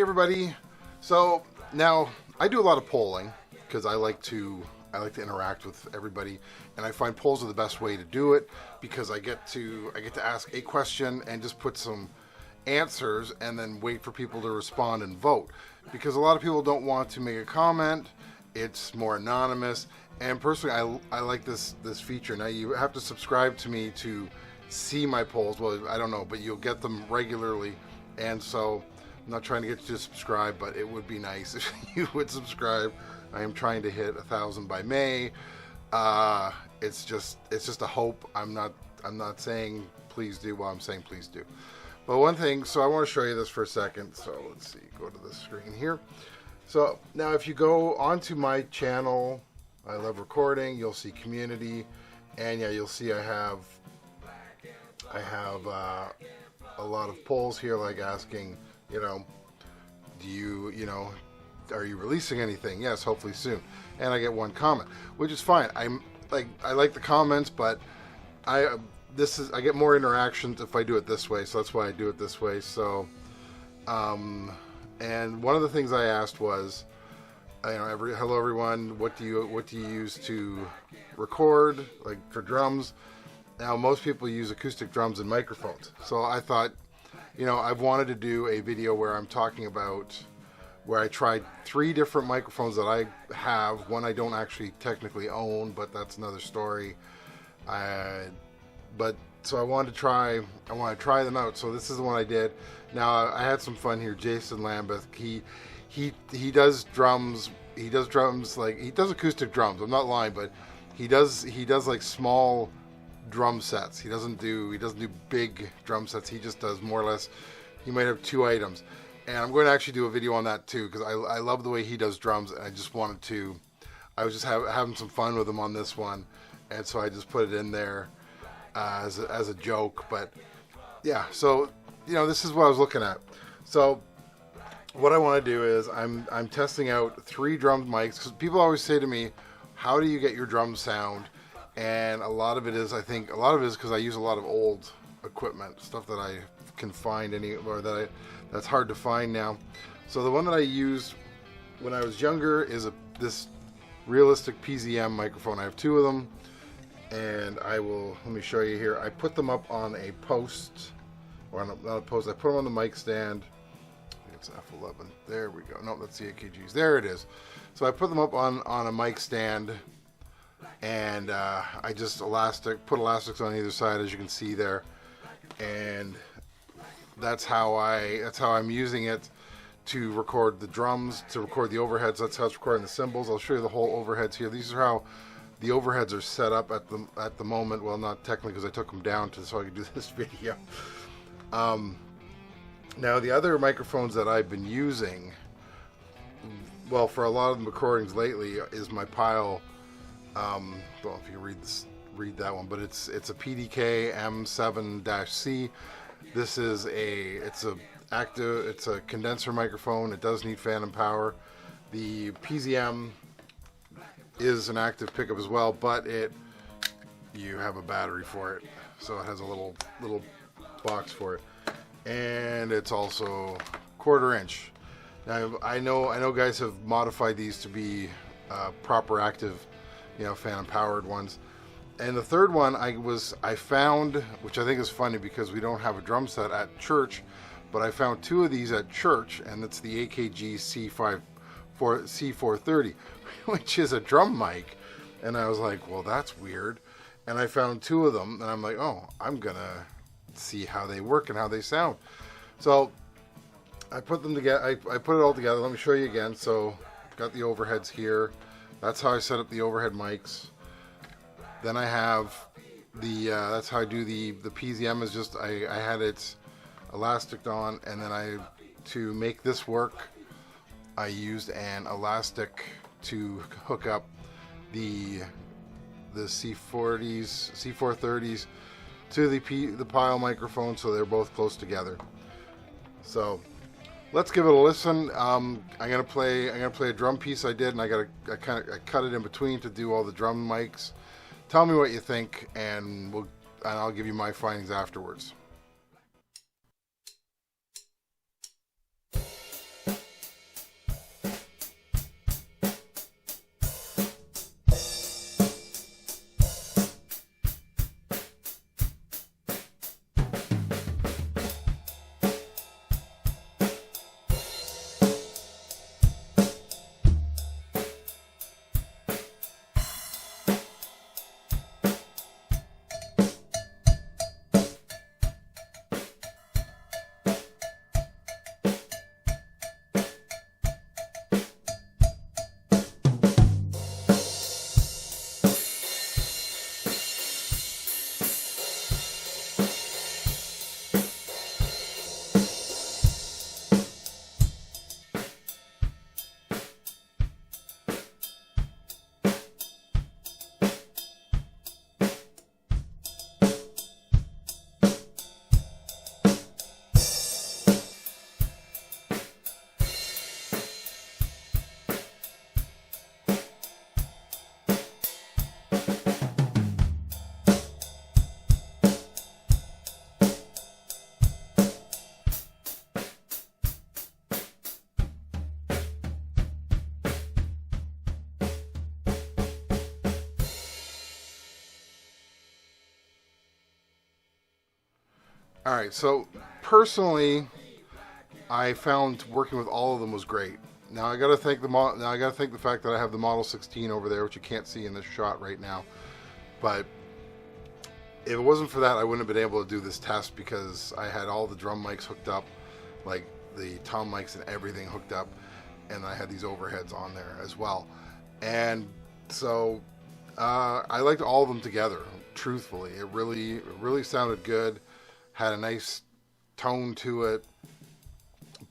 everybody. So now I do a lot of polling because I like to interact with everybody, and I find polls are the best way to do it because I get to ask a question and just put some answers and then wait for people to respond and vote, because a lot of people don't want to make a comment. It's more anonymous, and personally I like this feature. Now you have to subscribe to me to see my polls. Well, I don't know, but you'll get them regularly, and so I'm not trying to get you to subscribe, but it would be nice if you would subscribe. I am trying to hit 1,000 by May. It's just a hope. I'm not saying please do. Well, I'm saying please do. But one thing, so I want to show you this for a second. So let's see, go to the screen here. So now if you go onto my channel, I love recording, you'll see community, and yeah, you'll see I have a lot of polls here, like asking, are you releasing anything? Yes, hopefully soon. And I get one comment, which is fine. I like the comments, but I get more interactions if I do it this way, so that's why I do it this way. So, and one of the things I asked was, hello everyone, what do you use to record, like for drums? Now most people use acoustic drums and microphones. So I thought, I've wanted to do a video where I'm talking about where I tried 3 different microphones that I have. One I don't actually technically own, but that's another story. So I want to try them out. So this is the one I did. Now I had some fun here. Jason Lambeth, he does drums. He does drums, like he does acoustic drums. I'm not lying, but he does like small drum sets. He doesn't do big drum sets. He just does more or less. He might have 2 items. And I'm going to actually do a video on that too, because I love the way he does drums, and I was just having some fun with him on this one, and so I just put it in there as a joke. But yeah, so this is what I was looking at. So what I want to do is I'm testing out 3 drum mics, because people always say to me, how do you get your drum sound? And a lot of it is because I use a lot of old equipment, stuff that I can find that's hard to find now. So the one that I used when I was younger is this realistic PZM microphone. I have 2 of them, and let me show you here. I put them up on a post, or not a post, I put them on the mic stand. I think it's F11. There we go. No, that's the AKGs. There it is. So I put them up on a mic stand, and I just put elastics on either side, as you can see there, and that's how I'm using it to record the drums, to record the overheads. That's how it's recording the cymbals. I'll show you the whole overheads here. These are how the overheads are set up at the moment. Well, not technically, because I took them down so I could do this video. Now the other microphones that I've been using, well, for a lot of the recordings lately, is my Pile. I don't know if you can read that one, but it's a PDK M7-C. This is it's a condenser microphone. It does need phantom power. The PZM is an active pickup as well, but you have a battery for it, so it has a little box for it, and it's also 1/4 inch. Now I know guys have modified these to be proper active, phantom powered ones. And the third one I found, which I think is funny because we don't have a drum set at church, but I found 2 of these at church, and it's the AKG C430, which is a drum mic. And I was like, well, that's weird. And I found 2 of them, and I'm like, oh, I'm gonna see how they work and how they sound. So I put them together. I put it all together. Let me show you again. So I've got the overheads here. That's how I set up the overhead mics. Then I have that's how I do the PZM. Is just I had it elastic on, and then to make this work, I used an elastic to hook up the C430s to the Pile microphone, so they're both close together. So let's give it a listen. I'm gonna play a drum piece I did, and I cut it in between to do all the drum mics. Tell me what you think, and I'll give you my findings afterwards. All right, so personally, I found working with all of them was great. Now I got to thank now I got to thank the fact that I have the Model 16 over there, which you can't see in this shot right now. But if it wasn't for that, I wouldn't have been able to do this test because I had all the drum mics hooked up, like the tom mics and everything hooked up, and I had these overheads on there as well. And so I liked all of them together. Truthfully, it really sounded good, had a nice tone to it.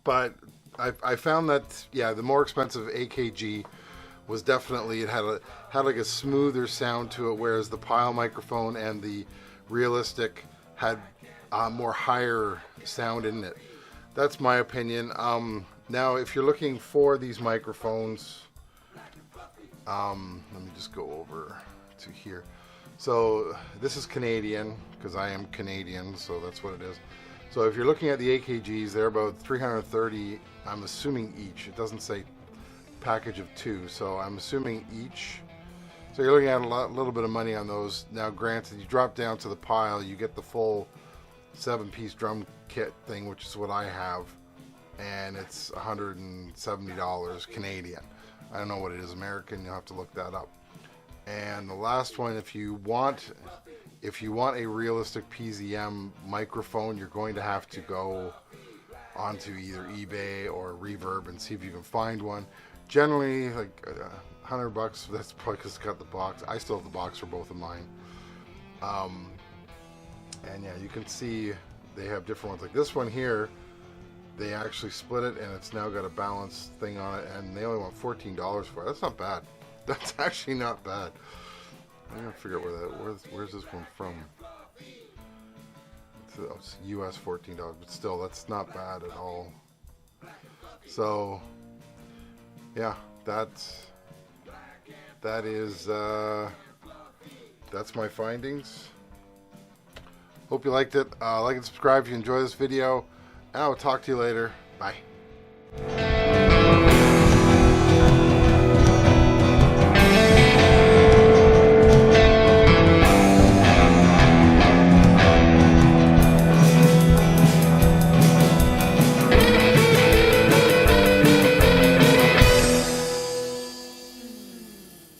But I found that, yeah, the more expensive AKG was definitely, it had like a smoother sound to it, whereas the Pile microphone and the Realistic had more higher sound in it. That's my opinion. Now, if you're looking for these microphones, let me just go over to here. So this is Canadian, because I am Canadian, so that's what it is. So if you're looking at the AKGs, they're about 330, I'm assuming each. It doesn't say package of 2, so I'm assuming each. So you're looking at a little bit of money on those. Now granted, you drop down to the Pile, you get the full 7-piece drum kit thing, which is what I have, and it's $170 Canadian. I don't know what it is American, you'll have to look that up. And the last one, if you want a Realistic PZM microphone, you're going to have to go onto either eBay or Reverb and see if you can find one. Generally, like $100. That's probably because it's got the box. I still have the box for both of mine. And yeah, you can see they have different ones. Like this one here, they actually split it, and it's now got a balance thing on it, and they only want $14 for it. That's not bad. That's actually not bad. I'm gonna figure out where's this one from. It's US $14, but still, that's not bad at all. So, yeah, that's my findings. Hope you liked it. Like and subscribe if you enjoy this video, and I will talk to you later. Bye.